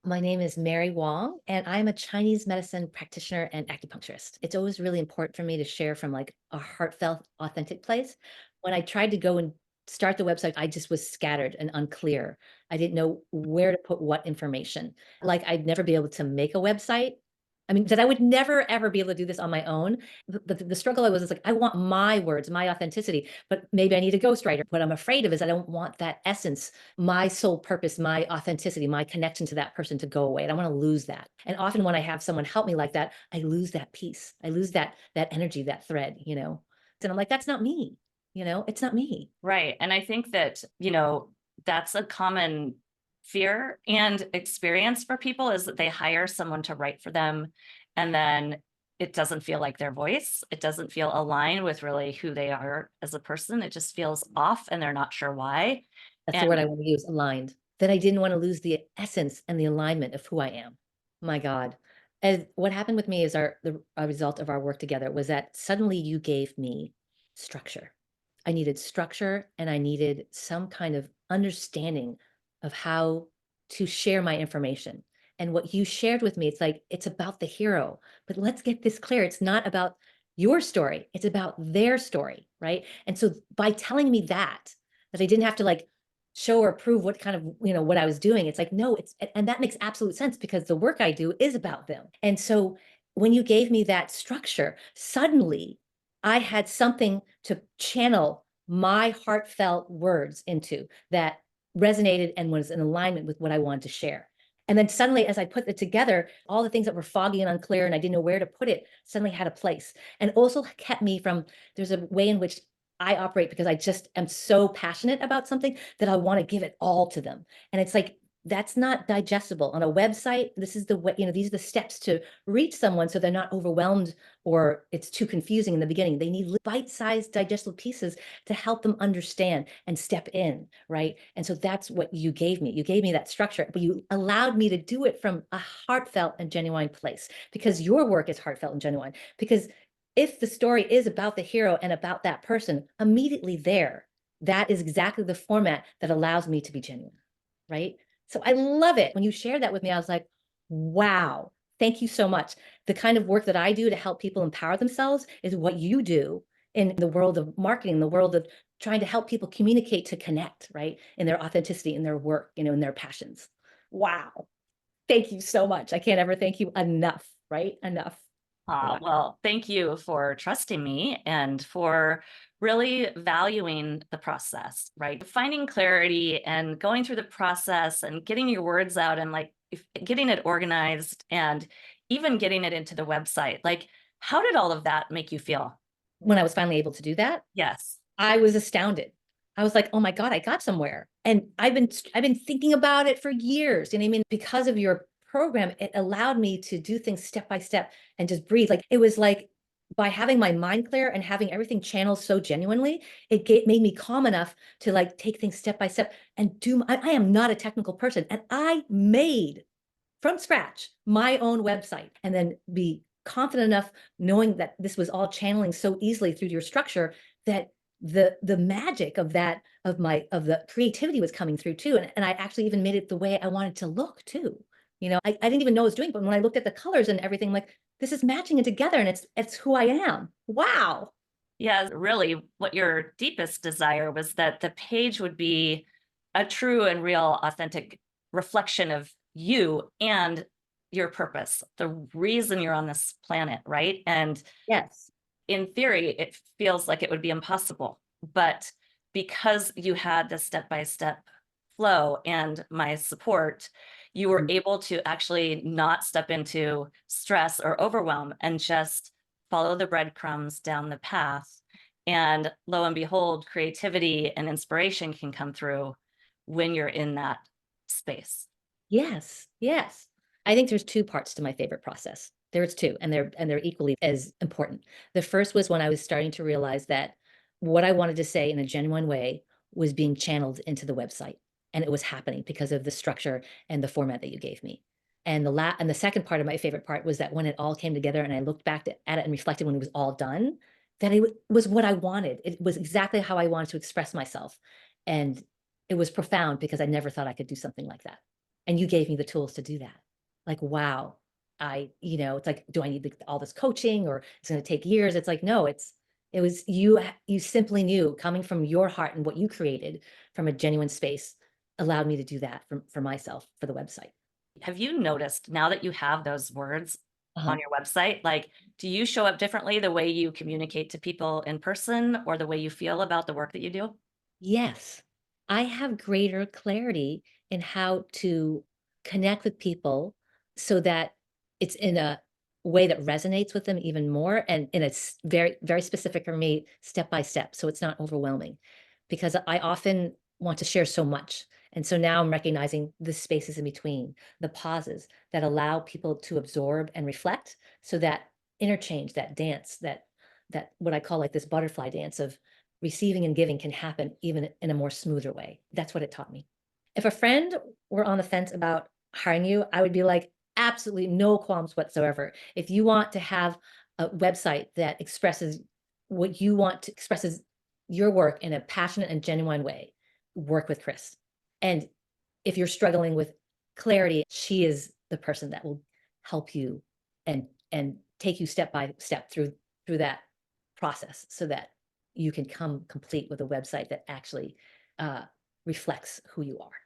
My name is Mary Huang, and I'm a Chinese medicine practitioner and acupuncturist. It's always really important for me to share from like a heartfelt, authentic place. When I tried to go and start the website, I just was scattered and unclear. I didn't know where to put what information. Like I'd never be able to make a website. I mean, that I would never ever be able to do this on my own. The struggle I was is like, I want my words, my authenticity, but maybe I need a ghostwriter. What I'm afraid of is I don't want that essence, my sole purpose, my authenticity, my connection to that person to go away. I don't want to lose that. And often when I have someone help me like that, I lose that piece. I lose that energy, that thread. And I'm like, that's not me. It's not me. Right. And I think that, that's a common fear and experience for people is that they hire someone to write for them and then it doesn't feel like their voice. It doesn't feel aligned with really who they are as a person. It just feels off and they're not sure why. That's the word I And want to use, aligned. That I didn't want to lose the essence and the alignment of who I am. My God. And what happened with me is a result of our work together was that suddenly you gave me structure. I needed structure and I needed some kind of understanding of how to share my information. And what you shared with me, it's like, it's about the hero. But let's get this clear. It's not about your story, it's about their story. Right. And so by telling me that I didn't have to like show or prove what kind of, what I was doing. It's like, no, and that makes absolute sense because the work I do is about them. And so when you gave me that structure, suddenly I had something to channel my heartfelt words into that resonated and was in alignment with what I wanted to share. And then suddenly, as I put it together, all the things that were foggy and unclear and I didn't know where to put it suddenly had a place. And also kept me from, there's a way in which I operate because I just am so passionate about something that I want to give it all to them. And it's like, that's not digestible on a website. This is the way, these are the steps to reach someone so they're not overwhelmed or it's too confusing in the beginning. They need bite-sized digestible pieces to help them understand and step in, right? And so that's what you gave me. You gave me that structure, but you allowed me to do it from a heartfelt and genuine place because your work is heartfelt and genuine. Because if the story is about the hero and about that person, immediately there, that is exactly the format that allows me to be genuine, right? So I love it. When you shared that with me, I was like, wow, thank you so much. The kind of work that I do to help people empower themselves is what you do in the world of marketing, the world of trying to help people communicate to connect, right? In their authenticity, in their work, in their passions. Wow. Thank you so much. I can't ever thank you enough, right? Enough. Wow. well, thank you for trusting me and for really valuing the process, right? Finding clarity and going through the process and getting your words out and like getting it organized and even getting it into the website. Like, how did all of that make you feel? When I was finally able to do that, Yes. I was astounded. I was like, "Oh my God, I got somewhere." And I've been thinking about it for years. You know what I mean? Because of your program, it allowed me to do things step by step and just breathe. Like it was like by having my mind clear and having everything channeled so genuinely, made me calm enough to like take things step by step and I am not a technical person. And I made from scratch my own website and then be confident enough knowing that this was all channeling so easily through your structure that the magic of that of the creativity was coming through too, and I actually even made it the way I wanted to look too. I didn't even know I was doing, but when I looked at the colors and everything, like this is matching it together, and it's who I am. Wow. Yeah, really, what your deepest desire was that the page would be a true and real, authentic reflection of you and your purpose, the reason you're on this planet, right? And Yes. in theory, it feels like it would be impossible. But because you had the step by step flow and my support, you were Mm. able to actually not step into stress or overwhelm and just follow the breadcrumbs down the path. And lo and behold, creativity and inspiration can come through when you're in that space. Yes, yes. I think there's 2 parts to my favorite process. There's 2, and they're equally as important. The first was when I was starting to realize that what I wanted to say in a genuine way was being channeled into the website, and it was happening because of the structure and the format that you gave me. And the second part of my favorite part was that when it all came together and I looked back at it and reflected when it was all done, that was what I wanted. It was exactly how I wanted to express myself, and it was profound because I never thought I could do something like that. and you gave me the tools to do that. Like, wow, it's like, do I need all this coaching, or it's going to take years? It's like, no, it was you. You simply knew, coming from your heart and what you created from a genuine space, allowed me to do that for myself, for the website. Have you noticed now that you have those words Uh-huh. on your website, like, do you show up differently the way you communicate to people in person or the way you feel about the work that you do? Yes. I have greater clarity in how to connect with people so that it's in a way that resonates with them even more, and in a very, very specific for me, step by step. So it's not overwhelming, because I often want to share so much. And so now I'm recognizing the spaces in between, the pauses that allow people to absorb and reflect, so that interchange, that dance, that what I call like this butterfly dance of receiving and giving, can happen even in a more smoother way. That's what it taught me. If a friend were on the fence about hiring you, I would be like, absolutely no qualms whatsoever. If you want to have a website that expresses what you want to, expresses your work in a passionate and genuine way, work with Chris. And if you're struggling with clarity, she is the person that will help you and take you step by step through that process, so that you can come complete with a website that actually uh, reflects who you are.